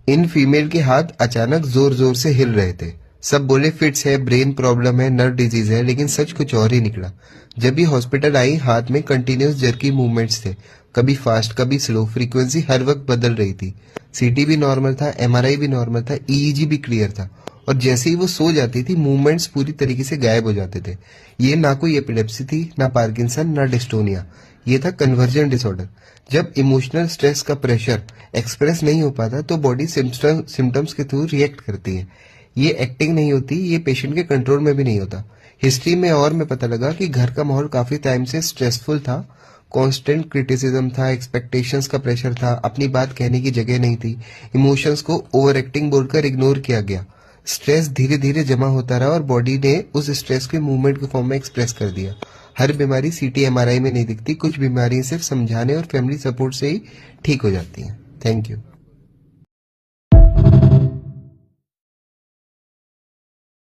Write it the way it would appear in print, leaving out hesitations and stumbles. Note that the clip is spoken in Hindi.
इन फीमेल के हाथ अचानक जोर जोर से हिल रहे थे। सब बोले फिट्स है, ब्रेन प्रॉब्लम है, नर्व डिजीज है, लेकिन सच कुछ और ही निकला। जब ये हॉस्पिटल आई, हाथ में कंटिन्यूस जर्की मूवमेंट्स थे, कभी फास्ट कभी स्लो, फ्रीक्वेंसी हर वक्त बदल रही थी। सीटी भी नॉर्मल था, एमआरआई भी नॉर्मल था, ईईजी भी क्लियर था। और जैसे ही वो सो जाती थी, मूवमेंट्स पूरी तरीके से गायब हो जाते थे। ये ना कोई एपिलेप्सी थी, ना पार्किंसन, ना डिस्टोनिया। ये था कन्वर्जन डिसऑर्डर। जब इमोशनल स्ट्रेस का प्रेशर एक्सप्रेस नहीं हो पाता तो बॉडी सिम्टम्स के थ्रू रिएक्ट करती है। ये एक्टिंग नहीं होती, ये पेशेंट के कंट्रोल में भी नहीं होता। हिस्ट्री में और में पता लगा कि घर का माहौल काफी टाइम से स्ट्रेसफुल था। कांस्टेंट क्रिटिसिज्म था, एक्सपेक्टेशंस का प्रेशर था, अपनी बात कहने की जगह नहीं थी, इमोशंस को ओवर एक्टिंग बोलकर इग्नोर किया गया। स्ट्रेस धीरे धीरे जमा होता रहा और बॉडी ने उस स्ट्रेस के मूवमेंट के फॉर्म में एक्सप्रेस कर दिया। हर बीमारी सीटी एमआरआई में नहीं दिखती, कुछ बीमारी सिर्फ समझाने और फैमिली सपोर्ट से ही ठीक हो जाती हैं। Thank you.